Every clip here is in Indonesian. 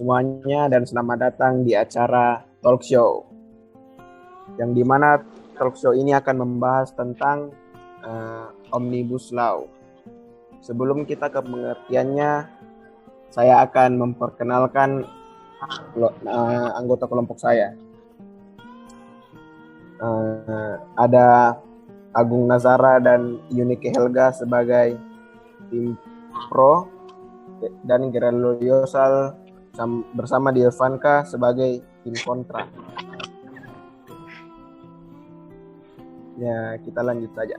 semuanya dan selamat datang di acara Talk Show. Yang dimana Talk Show ini akan membahas tentang Omnibus Law. Sebelum kita ke pengertiannya, saya akan memperkenalkan anggota kelompok saya. Ada Agung Nazara dan Yunike Helga sebagai tim pro dan Geraldo Yosal bersama Diovanka sebagai tim kontra. Ya, kita lanjut saja.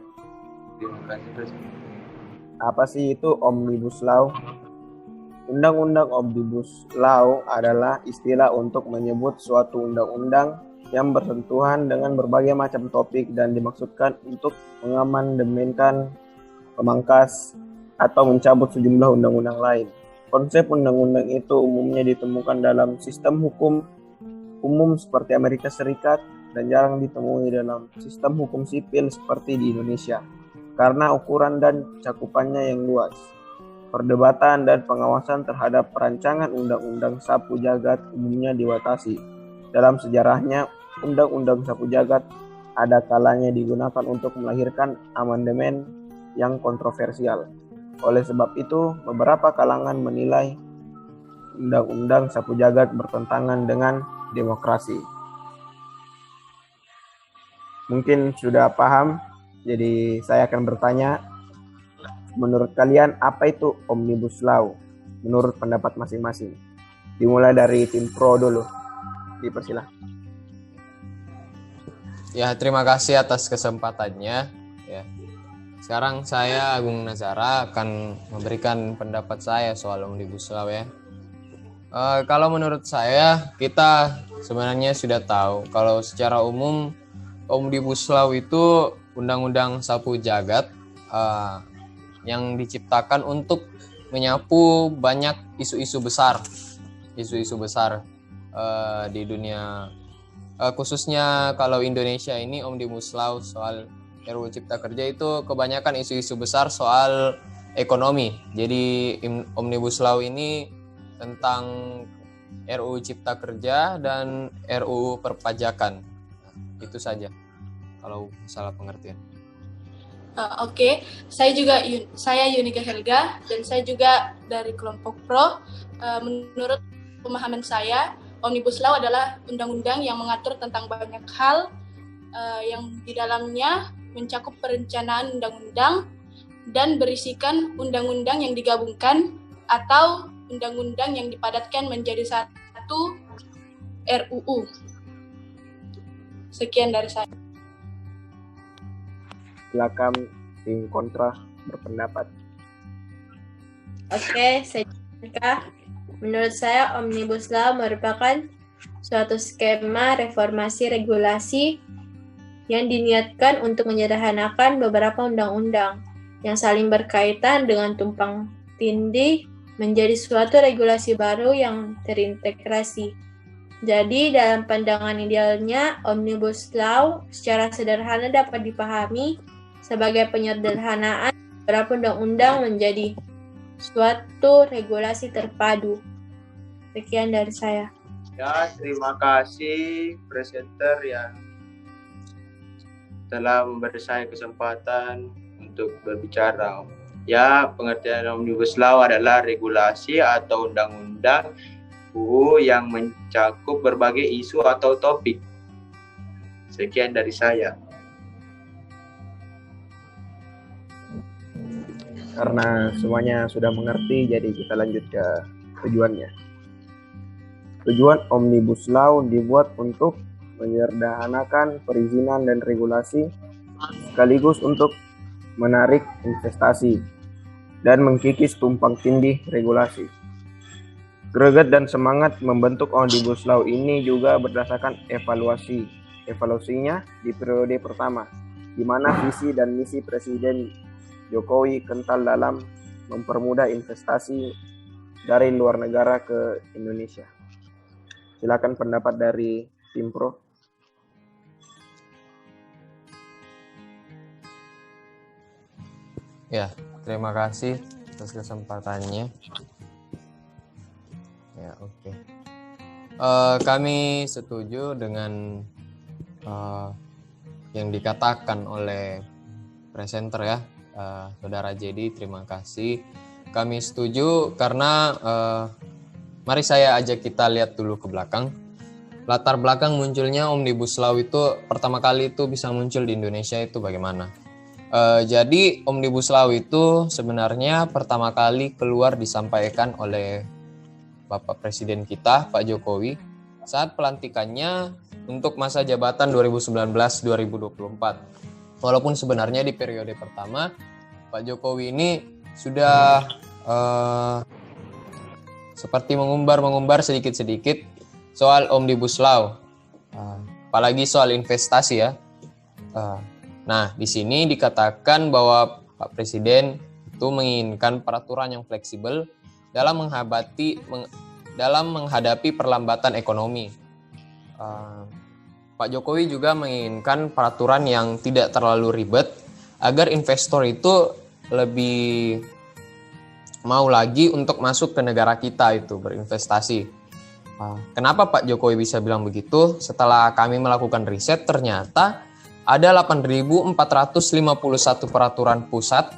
Apa sih itu Omnibus Law? Undang-undang Omnibus Law adalah istilah untuk menyebut suatu undang-undang yang bersentuhan dengan berbagai macam topik dan dimaksudkan untuk mengamandemenkan, memangkas, atau mencabut sejumlah undang-undang lain. Konsep undang-undang itu umumnya ditemukan dalam sistem hukum umum seperti Amerika Serikat dan jarang ditemui dalam sistem hukum sipil seperti di Indonesia karena ukuran dan cakupannya yang luas. Perdebatan dan pengawasan terhadap perancangan undang-undang sapu jagat umumnya dibatasi. Dalam sejarahnya, undang-undang sapu jagat ada kalanya digunakan untuk melahirkan amandemen yang kontroversial. Oleh sebab itu, beberapa kalangan menilai undang-undang sapu jagat bertentangan dengan demokrasi. Mungkin sudah paham, jadi saya akan bertanya, menurut kalian apa itu Omnibus Law? Menurut pendapat masing-masing. Dimulai dari tim pro dulu. Dipersilahkan. Ya, terima kasih atas kesempatannya. Ya. Sekarang saya Agung Nazara akan memberikan pendapat saya soal Omnibus Law ya. Kalau menurut saya, kita sebenarnya sudah tahu kalau secara umum Omnibus Law itu undang-undang sapu jagat yang diciptakan untuk menyapu banyak isu-isu besar di dunia. Khususnya kalau Indonesia ini Omnibus Law soal RUU Cipta Kerja itu kebanyakan isu-isu besar soal ekonomi. Jadi Omnibus Law ini tentang RUU Cipta Kerja dan RUU Perpajakan. Itu saja kalau salah pengertian. Oke. Saya Yunike Helga dan saya juga dari kelompok pro. Menurut pemahaman saya, Omnibus Law adalah undang-undang yang mengatur tentang banyak hal yang di dalamnya mencakup perencanaan undang-undang dan berisikan undang-undang yang digabungkan atau undang-undang yang dipadatkan menjadi satu RUU. Sekian dari saya. Silakan tim kontra berpendapat. Oke, menurut saya Omnibus Law merupakan suatu skema reformasi regulasi yang diniatkan untuk menyederhanakan beberapa undang-undang yang saling berkaitan dengan tumpang tindih menjadi suatu regulasi baru yang terintegrasi. Jadi dalam pandangan idealnya, Omnibus Law secara sederhana dapat dipahami sebagai penyederhanaan beberapa undang-undang menjadi suatu regulasi terpadu. Sekian dari saya. Ya, terima kasih presenter yang telah memberi saya kesempatan untuk berbicara. Ya, pengertian Omnibus Law adalah regulasi atau undang-undang UU yang mencakup berbagai isu atau topik. Sekian dari saya. Karena semuanya sudah mengerti, jadi kita lanjut ke tujuannya. Tujuan Omnibus Law dibuat untuk menyederhanakan perizinan dan regulasi, sekaligus untuk menarik investasi dan mengkikis tumpang tindih regulasi. Greget dan semangat membentuk Omnibus Law ini juga berdasarkan evaluasinya di periode pertama, di mana visi dan misi Presiden Jokowi kental dalam mempermudah investasi dari luar negara ke Indonesia. Silakan pendapat dari tim pro. Ya, terima kasih atas kesempatannya. Ya, oke. Kami setuju dengan yang dikatakan oleh presenter ya, Saudara Jadi, terima kasih. Kami setuju karena mari saya ajak kita lihat dulu ke belakang. Latar belakang munculnya Omnibus Law itu pertama kali itu bisa muncul di Indonesia itu bagaimana? Jadi Omnibus Law itu sebenarnya pertama kali keluar disampaikan oleh Bapak Presiden kita, Pak Jokowi, saat pelantikannya untuk masa jabatan 2019-2024. Walaupun sebenarnya di periode pertama, Pak Jokowi ini sudah seperti mengumbar sedikit-sedikit soal Omnibus Law, apalagi soal investasi ya. Nah, di sini dikatakan bahwa Pak Presiden itu menginginkan peraturan yang fleksibel dalam menghadapi perlambatan ekonomi. Pak Jokowi juga menginginkan peraturan yang tidak terlalu ribet agar investor itu lebih mau lagi untuk masuk ke negara kita itu berinvestasi. Kenapa Pak Jokowi bisa bilang begitu? Setelah kami melakukan riset, ternyata ada 8.451 peraturan pusat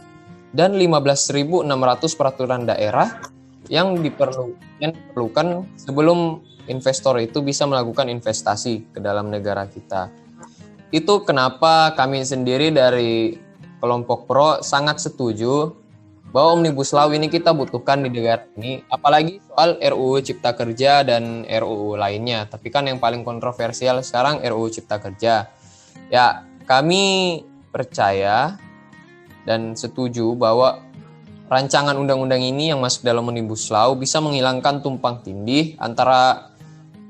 dan 15.600 peraturan daerah yang diperlukan sebelum investor itu bisa melakukan investasi ke dalam negara kita. Itu kenapa kami sendiri dari kelompok pro sangat setuju bahwa Omnibus Law ini kita butuhkan di negara ini, apalagi soal RUU Cipta Kerja dan RUU lainnya. Tapi kan yang paling kontroversial sekarang RUU Cipta Kerja. Ya, kami percaya dan setuju bahwa rancangan undang-undang ini yang masuk dalam Omnibus Law bisa menghilangkan tumpang tindih antara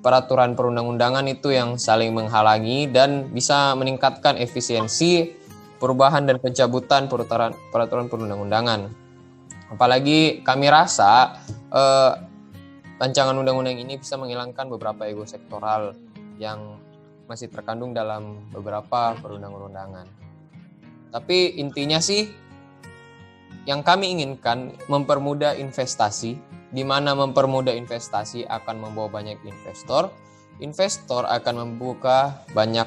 peraturan perundang-undangan itu yang saling menghalangi dan bisa meningkatkan efisiensi perubahan dan pencabutan peraturan perundang-undangan. Apalagi kami rasa rancangan undang-undang ini bisa menghilangkan beberapa ego sektoral yang masih terkandung dalam beberapa perundang-undangan. Tapi intinya sih yang kami inginkan mempermudah investasi, di mana mempermudah investasi akan membawa banyak investor. Investor akan membuka banyak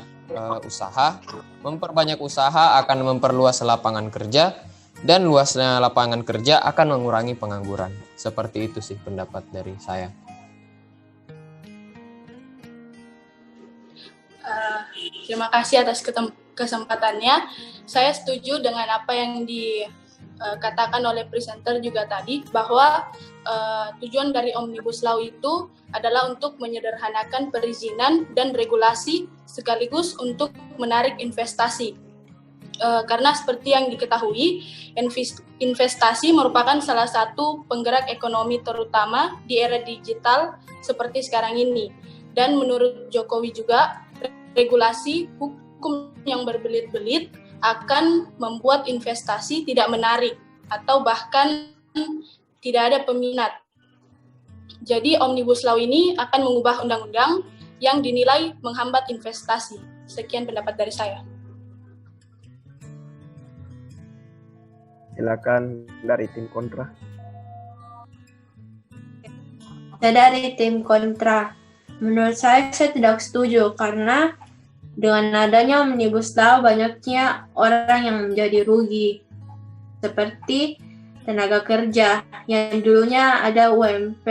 usaha, memperbanyak usaha akan memperluas lapangan kerja, dan luasnya lapangan kerja akan mengurangi pengangguran. Seperti itu sih pendapat dari saya. Terima kasih atas kesempatannya. Saya setuju dengan apa yang dikatakan oleh presenter juga tadi, bahwa tujuan dari Omnibus Law itu adalah untuk menyederhanakan perizinan dan regulasi sekaligus untuk menarik investasi. Karena seperti yang diketahui, investasi merupakan salah satu penggerak ekonomi terutama di era digital seperti sekarang ini. Dan menurut Jokowi juga, regulasi hukum yang berbelit-belit akan membuat investasi tidak menarik atau bahkan tidak ada peminat. Jadi Omnibus Law ini akan mengubah undang-undang yang dinilai menghambat investasi. Sekian pendapat dari saya. Silakan dari tim kontra. Dari tim kontra, menurut saya tidak setuju karena dengan adanya Omnibus Law banyaknya orang yang menjadi rugi, seperti tenaga kerja yang dulunya ada UMP,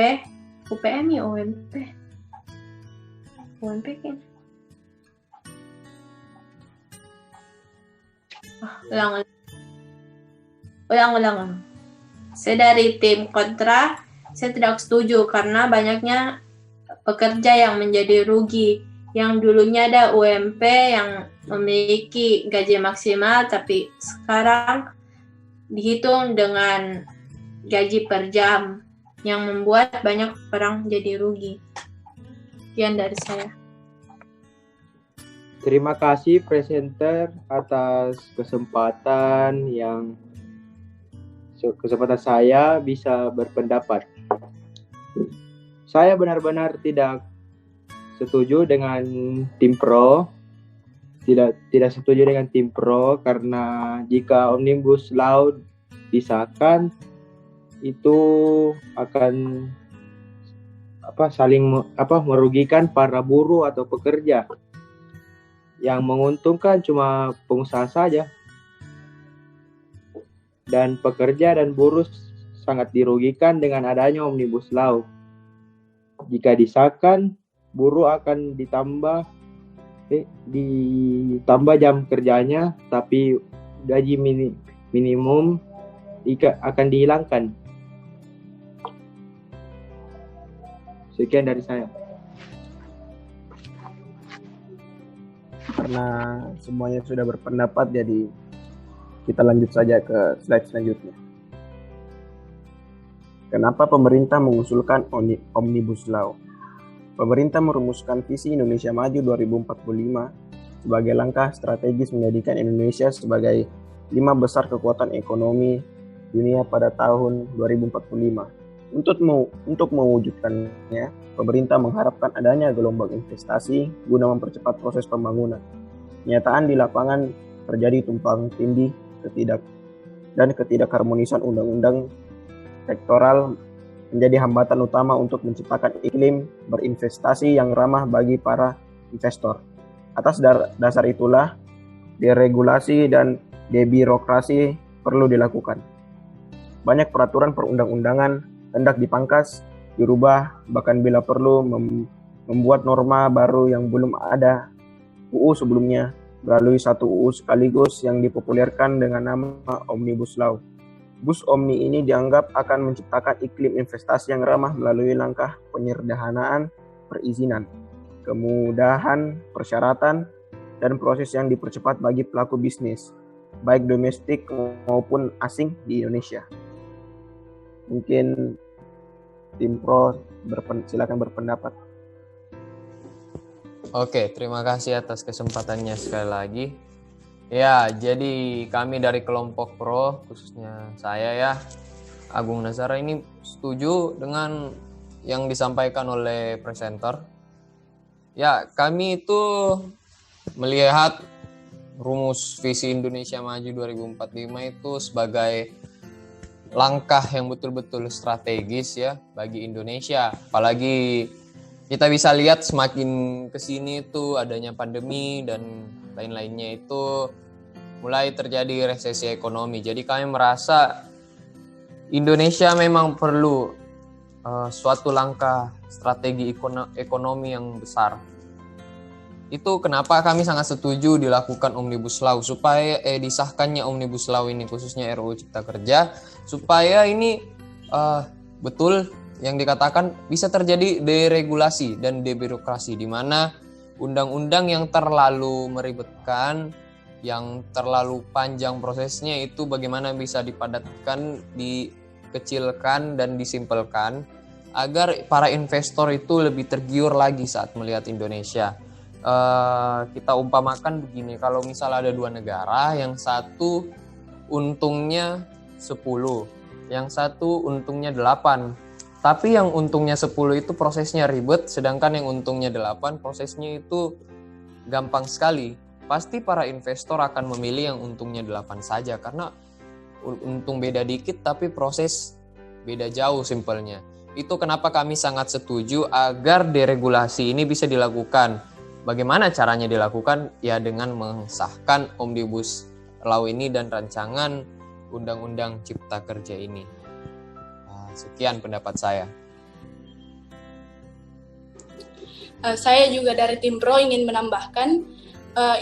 UPM ya UMP kan? Ulang. Saya dari tim kontra, saya tidak setuju karena banyaknya pekerja yang menjadi rugi. Yang dulunya ada UMP yang memiliki gaji maksimal, tapi sekarang dihitung dengan gaji per jam, yang membuat banyak orang jadi rugi. Sekian dari saya. Terima kasih presenter atas kesempatan saya bisa berpendapat. Saya benar-benar tidak setuju dengan tim pro. Tidak setuju dengan tim pro karena jika Omnibus Law disahkan itu akan merugikan para buruh atau pekerja. Yang menguntungkan cuma pengusaha saja. Dan pekerja dan buruh sangat dirugikan dengan adanya Omnibus Law. Jika disahkan, buruh akan ditambah jam kerjanya, tapi gaji minimum akan dihilangkan. Sekian dari saya. Karena semuanya sudah berpendapat, jadi kita lanjut saja ke slide selanjutnya. Kenapa pemerintah mengusulkan Omnibus Law? Pemerintah merumuskan visi Indonesia Maju 2045 sebagai langkah strategis menjadikan Indonesia sebagai 5 besar kekuatan ekonomi dunia pada tahun 2045. Untuk mewujudkannya, pemerintah mengharapkan adanya gelombang investasi guna mempercepat proses pembangunan. Kenyataan di lapangan terjadi tumpang tindih ketidakharmonisan undang-undang sektoral menjadi hambatan utama untuk menciptakan iklim berinvestasi yang ramah bagi para investor. Atas dasar itulah, deregulasi dan debirokrasi perlu dilakukan. Banyak peraturan perundang-undangan hendak dipangkas, dirubah, bahkan bila perlu membuat norma baru yang belum ada UU sebelumnya melalui satu UU sekaligus yang dipopulerkan dengan nama Omnibus Law. Bus Omni ini dianggap akan menciptakan iklim investasi yang ramah melalui langkah penyederhanaan perizinan, kemudahan persyaratan, dan proses yang dipercepat bagi pelaku bisnis, baik domestik maupun asing di Indonesia. Mungkin tim Pro silakan berpendapat. Oke, terima kasih atas kesempatannya sekali lagi. Ya, jadi kami dari kelompok Pro, khususnya saya ya, Agung Nazara ini setuju dengan yang disampaikan oleh presenter. Ya, kami itu melihat rumus visi Indonesia Maju 2045 itu sebagai langkah yang betul-betul strategis ya bagi Indonesia. Apalagi kita bisa lihat semakin kesini itu adanya pandemi dan lain-lainnya itu mulai terjadi resesi ekonomi. Jadi kami merasa Indonesia memang perlu suatu langkah strategi ekonomi yang besar. Itu kenapa kami sangat setuju dilakukan Omnibus Law supaya disahkannya Omnibus Law ini, khususnya RUU Cipta Kerja, supaya ini betul yang dikatakan bisa terjadi deregulasi dan debirokrasi, di mana undang-undang yang terlalu meribetkan, yang terlalu panjang prosesnya itu bagaimana bisa dipadatkan, dikecilkan dan disimpelkan agar para investor itu lebih tergiur lagi saat melihat Indonesia. Kita umpamakan begini, kalau misal ada dua negara, yang satu untungnya 10, yang satu untungnya 8. Tapi yang untungnya 10 itu prosesnya ribet, sedangkan yang untungnya 8 prosesnya itu gampang sekali. Pasti para investor akan memilih yang untungnya 8 saja, karena untung beda dikit tapi proses beda jauh simpelnya. Itu kenapa kami sangat setuju agar deregulasi ini bisa dilakukan. Bagaimana caranya dilakukan? Ya dengan mengesahkan Omnibus Law ini dan rancangan Undang-Undang Cipta Kerja ini. Sekian pendapat saya. Saya juga dari tim Pro ingin menambahkan,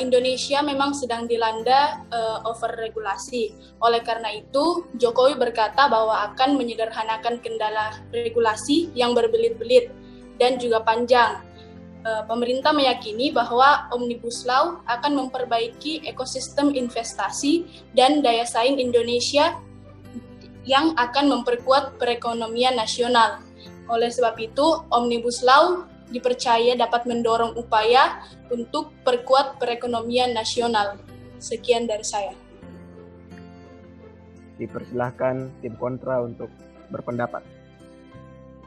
Indonesia memang sedang dilanda overregulasi. Oleh karena itu, Jokowi berkata bahwa akan menyederhanakan kendala regulasi yang berbelit-belit dan juga panjang. Pemerintah meyakini bahwa Omnibus Law akan memperbaiki ekosistem investasi dan daya saing Indonesia yang akan memperkuat perekonomian nasional. Oleh sebab itu, Omnibus Law dipercaya dapat mendorong upaya untuk perkuat perekonomian nasional. Sekian dari saya. Dipersilahkan tim kontra untuk berpendapat.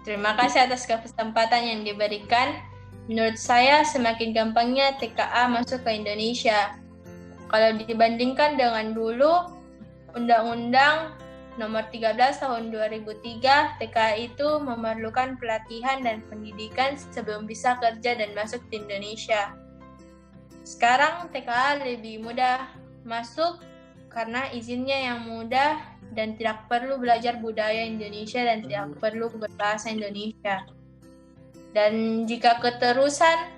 Terima kasih atas kesempatan yang diberikan. Menurut saya, semakin gampangnya TKA masuk ke Indonesia. Kalau dibandingkan dengan dulu, undang-undang Nomor 13 tahun 2003, TKA itu memerlukan pelatihan dan pendidikan sebelum bisa kerja dan masuk di Indonesia. Sekarang TKA lebih mudah masuk karena izinnya yang mudah dan tidak perlu belajar budaya Indonesia dan tidak perlu berbahasa Indonesia. Dan jika keterusan,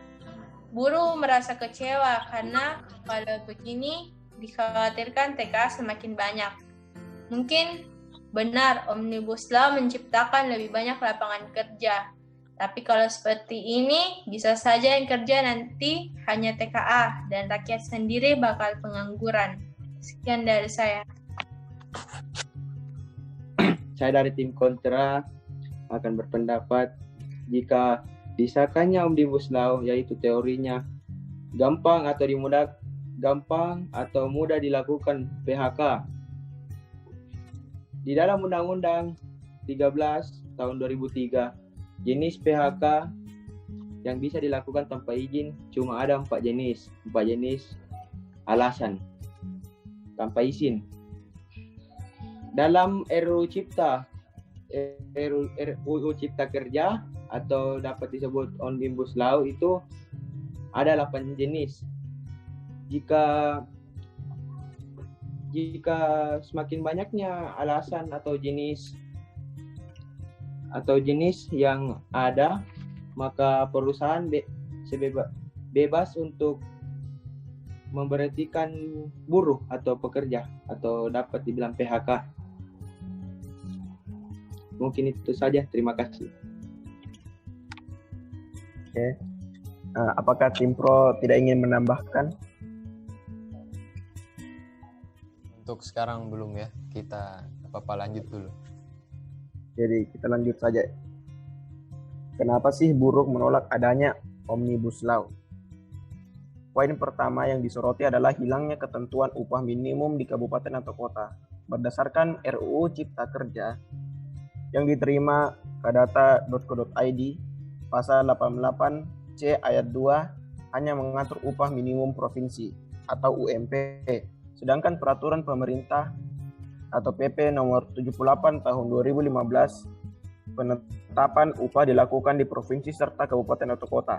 buruh merasa kecewa karena kalau begini dikhawatirkan TKA semakin banyak. Mungkin benar Omnibus Law menciptakan lebih banyak lapangan kerja. Tapi kalau seperti ini, bisa saja yang kerja nanti hanya TKA dan rakyat sendiri bakal pengangguran. Sekian dari saya. Saya dari tim kontra akan berpendapat jika disahkannya Omnibus Law, yaitu teorinya gampang atau mudah dilakukan PHK. Di dalam Undang-Undang 13 tahun 2003, jenis PHK yang bisa dilakukan tanpa izin cuma ada 4 jenis alasan tanpa izin. Dalam RUU Cipta Kerja atau dapat disebut Omnibus Law itu ada 8 jenis. Jika semakin banyaknya alasan atau jenis yang ada, maka perusahaan bebas untuk memberhentikan buruh atau pekerja atau dapat dibilang PHK. Mungkin itu saja. Terima kasih. Oke. Apakah tim pro tidak ingin menambahkan? Untuk sekarang belum ya, kita lanjut dulu. Jadi kita lanjut saja. Kenapa sih buruh menolak adanya Omnibus Law? Poin pertama yang disoroti adalah hilangnya ketentuan upah minimum di kabupaten atau kota. Berdasarkan RUU Cipta Kerja yang diterima kadata.co.id, pasal 88C ayat 2 hanya mengatur upah minimum provinsi atau UMP. Sedangkan peraturan pemerintah atau PP nomor 78 tahun 2015 penetapan upah dilakukan di provinsi serta kabupaten atau kota.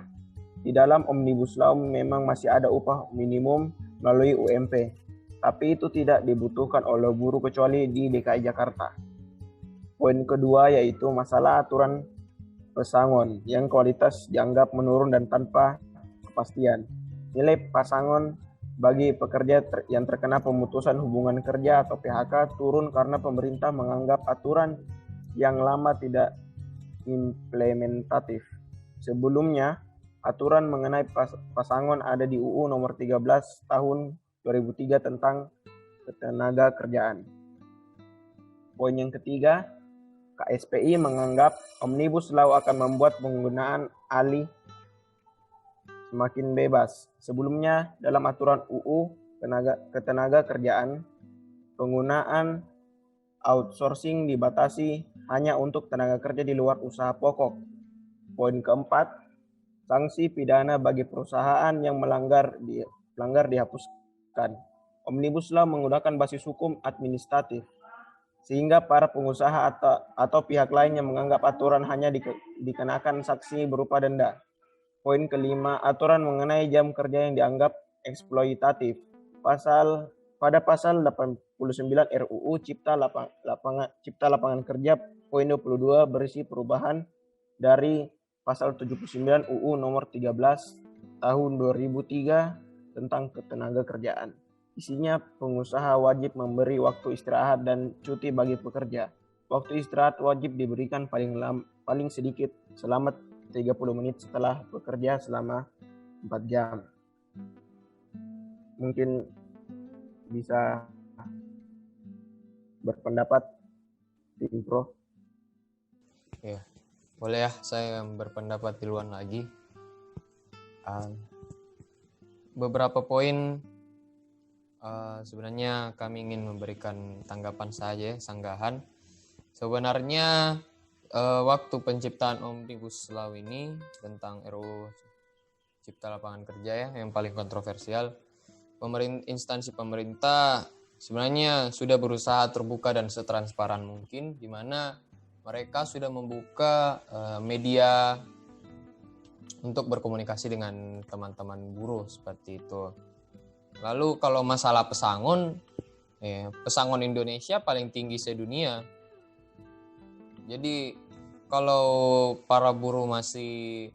Di dalam Omnibus Law memang masih ada upah minimum melalui UMP, tapi itu tidak dibutuhkan oleh buruh kecuali di DKI Jakarta. Poin kedua yaitu masalah aturan pesangon yang kualitas dianggap menurun dan tanpa kepastian. Nilai pesangon bagi pekerja yang terkena pemutusan hubungan kerja atau PHK turun karena pemerintah menganggap aturan yang lama tidak implementatif. Sebelumnya, aturan mengenai pesangon ada di UU nomor 13 tahun 2003 tentang ketenaga kerjaan. Poin yang ketiga, KSPI menganggap Omnibus Law akan membuat penggunaan alih semakin bebas. Sebelumnya, dalam aturan UU ketenaga kerjaan, penggunaan outsourcing dibatasi hanya untuk tenaga kerja di luar usaha pokok. Poin keempat, sanksi pidana bagi perusahaan yang melanggar dihapuskan. Omnibus Law menggunakan basis hukum administratif, sehingga para pengusaha atau pihak lain yang menganggap aturan hanya dikenakan sanksi berupa denda. Poin kelima, aturan mengenai jam kerja yang dianggap eksploitatif. Pada pasal 89 RUU Cipta Lapangan Kerja poin 22 berisi perubahan dari pasal 79 UU nomor 13 tahun 2003 tentang ketenaga kerjaan. Isinya pengusaha wajib memberi waktu istirahat dan cuti bagi pekerja. Waktu istirahat wajib diberikan paling sedikit selama 30 menit setelah bekerja selama 4 jam. Mungkin bisa berpendapat tim pro. Ya, boleh ya saya berpendapat duluan lagi. Beberapa poin sebenarnya kami ingin memberikan tanggapan saja, sanggahan. Sebenarnya waktu penciptaan Omnibus Law ini tentang RUU Cipta Lapangan Kerja ya, yang paling kontroversial, instansi pemerintah sebenarnya sudah berusaha terbuka dan setransparan mungkin, di mana mereka sudah membuka media untuk berkomunikasi dengan teman-teman buruh seperti itu. Lalu kalau masalah pesangon, pesangon Indonesia paling tinggi sedunia. Jadi kalau para buruh masih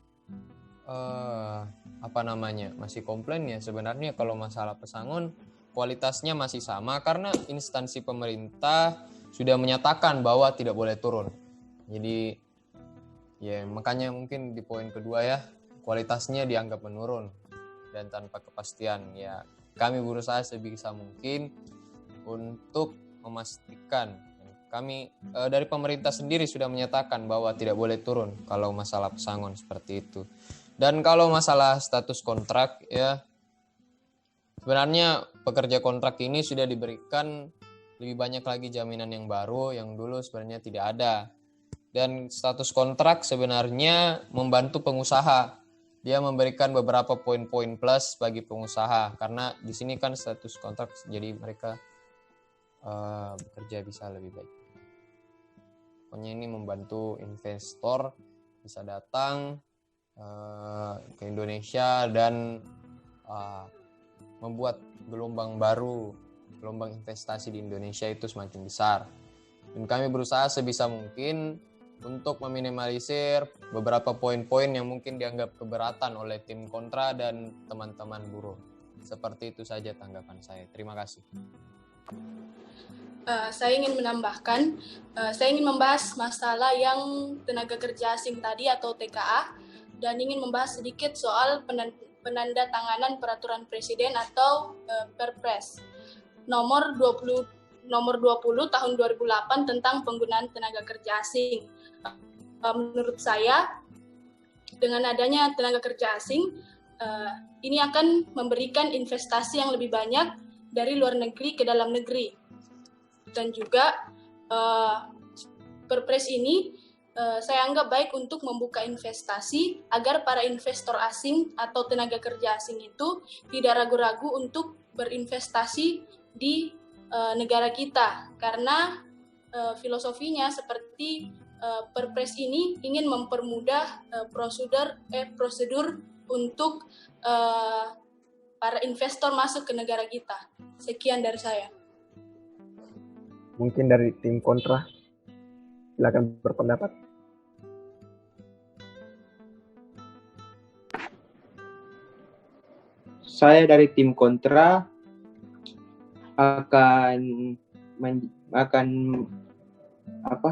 masih komplain ya, sebenarnya kalau masalah pesangon kualitasnya masih sama karena instansi pemerintah sudah menyatakan bahwa tidak boleh turun. Jadi ya makanya mungkin di poin kedua ya, kualitasnya dianggap menurun dan tanpa kepastian. Ya kami berusaha sebisa mungkin untuk memastikan. Kami dari pemerintah sendiri sudah menyatakan bahwa tidak boleh turun kalau masalah pesangon seperti itu. Dan kalau masalah status kontrak ya, sebenarnya pekerja kontrak ini sudah diberikan lebih banyak lagi jaminan yang baru yang dulu sebenarnya tidak ada. Dan status kontrak sebenarnya membantu pengusaha. Dia memberikan beberapa poin-poin plus bagi pengusaha karena di sini kan status kontrak jadi mereka bekerja bisa lebih baik. Pokoknya ini membantu investor bisa datang ke Indonesia dan membuat gelombang baru, gelombang investasi di Indonesia itu semakin besar. Dan kami berusaha sebisa mungkin untuk meminimalisir beberapa poin-poin yang mungkin dianggap keberatan oleh tim kontra dan teman-teman buruh. Seperti itu saja tanggapan saya. Terima kasih. Saya ingin menambahkan, saya ingin membahas masalah yang tenaga kerja asing tadi atau TKA, dan ingin membahas sedikit soal penandatanganan peraturan presiden atau Perpres nomor 20 tahun 2008 tentang penggunaan tenaga kerja asing. Menurut saya, dengan adanya tenaga kerja asing, ini akan memberikan investasi yang lebih banyak dari luar negeri ke dalam negeri. Dan juga Perpres ini saya anggap baik untuk membuka investasi agar para investor asing atau tenaga kerja asing itu tidak ragu-ragu untuk berinvestasi di negara kita, karena filosofinya seperti Perpres ini ingin mempermudah prosedur untuk para investor masuk ke negara kita. Sekian dari saya. Mungkin dari tim kontra, silakan berpendapat. Saya dari tim kontra akan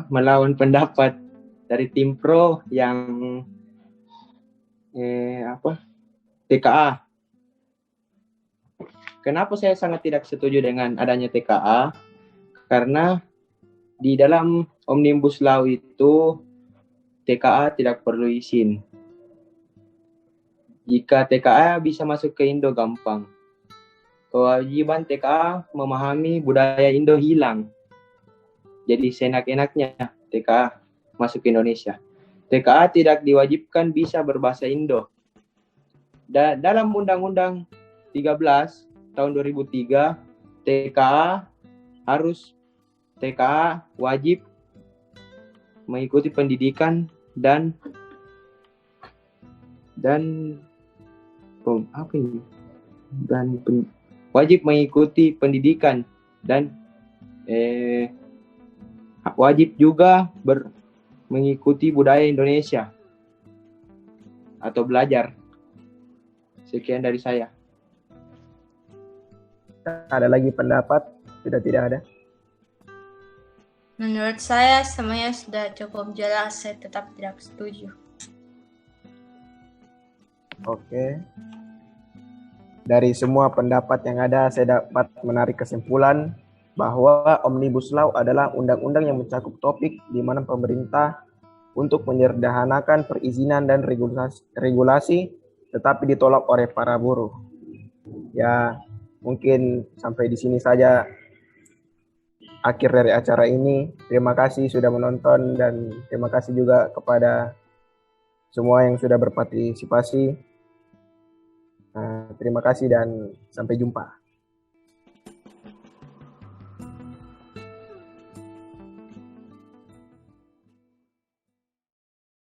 melawan pendapat dari tim pro yang TKA. Kenapa saya sangat tidak setuju dengan adanya TKA? Karena di dalam Omnibus Law itu TKA tidak perlu izin. Jika TKA bisa masuk ke Indo gampang. Kewajiban TKA memahami budaya Indo hilang. Jadi seenak-enaknya TKA masuk ke Indonesia. TKA tidak diwajibkan bisa berbahasa Indo. Dalam Undang-Undang 13 tahun 2003, TKA wajib mengikuti pendidikan wajib mengikuti pendidikan dan wajib juga mengikuti budaya Indonesia atau belajar. Sekian dari saya. Ada lagi pendapat? Sudah tidak ada. Menurut saya semuanya sudah cukup jelas, saya tetap tidak setuju. Oke. Dari semua pendapat yang ada, saya dapat menarik kesimpulan bahwa Omnibus Law adalah undang-undang yang mencakup topik di mana pemerintah untuk menyederhanakan perizinan dan regulasi, tetapi ditolak oleh para buruh. Ya, mungkin sampai di sini saja akhir dari acara ini. Terima kasih sudah menonton dan terima kasih juga kepada semua yang sudah berpartisipasi. Terima kasih dan sampai jumpa.